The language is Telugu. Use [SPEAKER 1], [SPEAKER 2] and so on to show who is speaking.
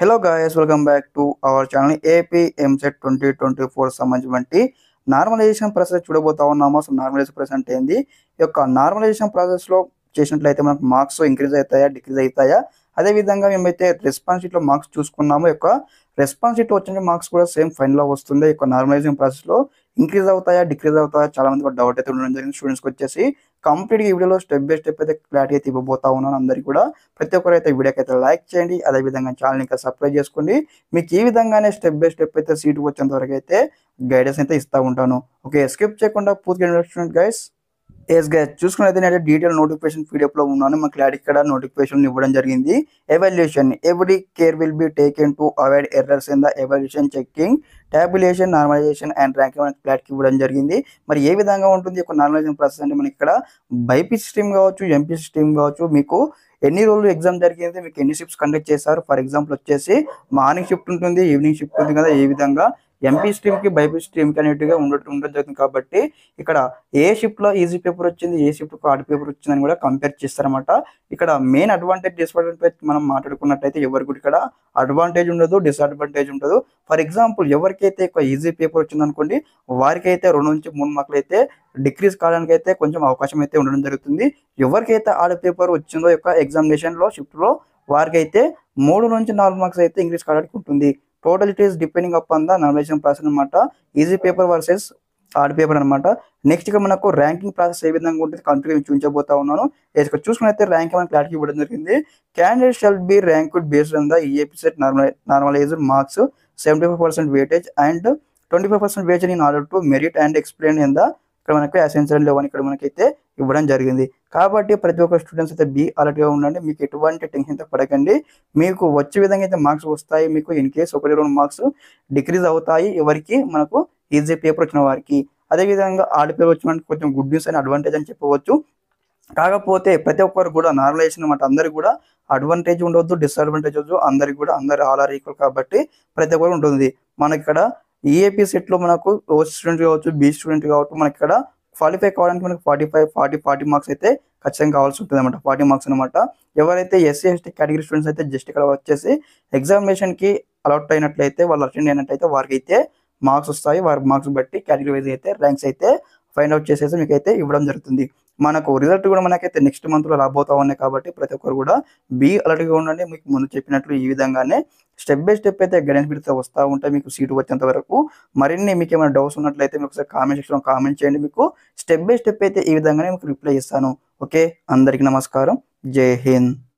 [SPEAKER 1] Hello guys, welcome back to our channel. AP EAMCET 2024 సంబంధించి నార్మలైజేషన్ ప్రాసెస్ చూడబోతా ఉన్నాము. అసలు నార్మలైజేషన్ ప్రాసెస్ అంటే ఏంది, ఈ యొక్క నార్మలైజేషన్ ప్రాసెస్లో చేసినట్లయితే మనకు మార్క్స్ ఇంక్రీజ్ అవుతాయా, డిక్రీజ్ అవుతాయా, అదేవిధంగా మేమైతే రెస్పాన్స్ షీట్లో మార్క్స్ చూసుకున్నాము. ఈ యొక్క రెస్పాన్స్ షీట్ వచ్చిన మార్క్స్ కూడా సేమ్ ఫైనల్లో వస్తుంది. ఈ యొక్క నార్మలైజేషన్ ప్రాసెస్లో ఇంక్రీజ్ అవుతాయా, డిక్రీజ్ అవుతాయా, చాలా మందికి డౌట్ అయితే ఉండడం జరిగింది. స్టూడెంట్స్కి వచ్చేసి కంప్లీట్గా ఈ వీడియోలో స్టెప్ బై స్టెప్ అయితే క్లారిటీ అయితే ఇవ్వబోతా ఉన్నాను. అందరికీ కూడా ప్రతి ఒక్కరు అయితే వీడియోకి అయితే లైక్ చేయండి, అదేవిధంగా ఛానల్ ఇంకా సబ్స్క్రైబ్ చేసుకోండి. మీకు ఈ విధంగానే స్టెప్ బై స్టెప్ అయితే సీటు వచ్చేంత వరకు అయితే గైడెన్స్ అయితే ఇస్తూ ఉంటాను. ఓకే, స్కిప్ చేయకుండా పూర్తిగా గైస్. ఎస్ గైస్, చూసుకున్నైతే నేను డీటెయిల్ నోటిఫికేషన్ పీడిఎఫ్లో ఉన్నాను. మాకు క్లారిటీ ఇక్కడ నోటిఫికేషన్ ఇవ్వడం జరిగింది. Evaluation every care will be taken to avoid errors in the evaluation checking tabulation normalisation and ranking మనకి క్లారిటీ ఇవ్వడం జరిగింది. మరి ఏ విధంగా ఉంటుంది ఒక నార్మలైజేషన్ ప్రాసెస్ అంటే మనకి ఇక్కడ బైపీసీ స్ట్రీమ్ కావచ్చు, ఎంపీసీ స్ట్రీమ్ కావచ్చు, మీకు ఎన్ని రోజులు ఎగ్జామ్ జరిగింది, మీకు ఎన్ని షిఫ్ట్స్ కండక్ట్ చేశారు. ఫర్ ఎగ్జాంపుల్ వచ్చేసి మార్నింగ్ షిఫ్ట్ ఉంటుంది, ఈవినింగ్ షిఫ్ట్ ఉంటుంది కదా. ఏ విధంగా ఎంపీ స్ట్రీమ్కి బైపీసీ స్ట్రీమ్కి అనేట్టుగా ఉండడం జరుగుతుంది. కాబట్టి ఇక్కడ ఏ షిఫ్ట్లో ఈజీ పేపర్ వచ్చింది, ఏ షిఫ్ట్కి హార్డ్ పేపర్ వచ్చిందని కూడా కంపేర్ చేస్తారన్నమాట. ఇక్కడ మెయిన్ అడ్వాంటేజ్ డిసడ్వాంటేజ్ మనం మాట్లాడుకున్నట్టయితే ఎవరికి ఇక్కడ అడ్వాంటేజ్ ఉండదు, డిసడ్వాంటేజ్ ఉండదు. ఫర్ ఎగ్జాంపుల్ ఎవరికైతే ఒక ఈజీ పేపర్ వచ్చిందనుకోండి, వారికైతే 2 నుంచి 3 మార్కులు అయితే డిక్రీజ్ కావడానికి అయితే కొంచెం అవకాశం అయితే ఉండడం జరుగుతుంది. ఎవరికైతే హార్డ్ పేపర్ వచ్చిందో యొక్క ఎగ్జామినేషన్లో షిఫ్ట్లో, వారికైతే 3 నుంచి 4 మార్క్స్ అయితే ఇంక్రీజ్ కావడానికి ఉంటుంది. Total it is depending upon the normalisation process అనమాట. Easy paper versus hard paper అనమాట. నెక్స్ట్ ఇక మనకు ర్యాంకింగ్ ప్రాసెస్ ఏ విధంగా ఉంటుంది కంప్లీట్గా చూపించబోతా ఉన్నాను. ఇక్కడ చూసుకున్నైతే ర్యాంక్ మనకి క్లారిటీ ఇవ్వడం జరిగింది. Candidate shall be ranked based on the EAP set normalised marks 75% weightage and 25% weightage in order to merit and explain in the ఇక్కడ మనకి అసెన్షియల్ లెవెల్ ఇక్కడ మనకైతే ఇవ్వడం జరిగింది. కాబట్టి ప్రతి ఒక్క స్టూడెంట్స్ అయితే బీ అలర్ట్గా ఉండండి. మీకు ఎటువంటి టెన్షన్ అయితే పడకండి. మీకు వచ్చే విధంగా అయితే మార్క్స్ వస్తాయి. మీకు ఇన్ కేసు 1-2 మార్క్స్ డిక్రీజ్ అవుతాయి ఎవరికి, మనకు ఈజీ పేపర్ వచ్చిన వారికి. అదేవిధంగా హార్డ్ పేపర్ వచ్చిన వారికి కొంచెం గుడ్ న్యూస్ అని అడ్వాంటేజ్ అని చెప్పవచ్చు. కాకపోతే ప్రతి ఒక్కరు కూడా నార్మలైజేషన్ అనమాట, అందరికి కూడా అడ్వాంటేజ్ ఉండవద్దు, డిసడ్వాంటేజ్ ఉండదు. అందరికి కూడా అందరు ఆల్ ఆర్ ఈక్వల్ కాబట్టి ప్రతి ఒక్కరు ఉంటుంది. మనకి ఇక్కడ ఈఏపీ సెట్లో మనకు ఓసీ స్టూడెంట్ కావచ్చు, బీ స్టూడెంట్ కావచ్చు, మనకి ఇక్కడ క్వాలిఫై కావడానికి మనకు 40 మార్క్స్ అయితే ఖచ్చితంగా కావాల్సి ఉంటుంది అనమాట. 40 మార్క్స్ అనమాట. ఎవరైతే ఎస్సీ ఎస్టీ కేటగిరీ స్టూడెంట్స్ అయితే జస్ట్ ఇక్కడ వచ్చేసి ఎగ్జామినేషన్కి అలాట్ అయినట్లయితే, వాళ్ళు అటెండ్ అయినట్లయితే వారికి అయితే మార్క్స్ వస్తాయి. వారి మార్క్స్ బట్టి కేటగిరీ వైజ్ అయితే ర్యాంక్స్ అయితే ఫైండ్ అవుట్ చేసేసి మీకు అయితే ఇవ్వడం జరుగుతుంది. మనకు రిజల్ట్ కూడా మనకైతే నెక్స్ట్ మంత్లో రాబోతా ఉన్నాయి. కాబట్టి ప్రతి ఒక్కరు కూడా బీ అలర్ట్గా ఉండండి. మీకు ముందు చెప్పినట్లు ఈ విధంగానే స్టెప్ బై స్టెప్ అయితే గైడెన్స్ పెడితే వస్తూ ఉంటాయి మీకు సీటు వచ్చేంత వరకు. మరిన్ని మీకు ఏమైనా డౌట్స్ ఉన్నట్లయితే మీకు ఒకసారి కామెంట్ సెక్షన్లో కామెంట్ చేయండి. మీకు స్టెప్ బై స్టెప్ అయితే ఈ విధంగానే మీకు రిప్లై ఇస్తాను. ఓకే, అందరికీ నమస్కారం. జై హింద్.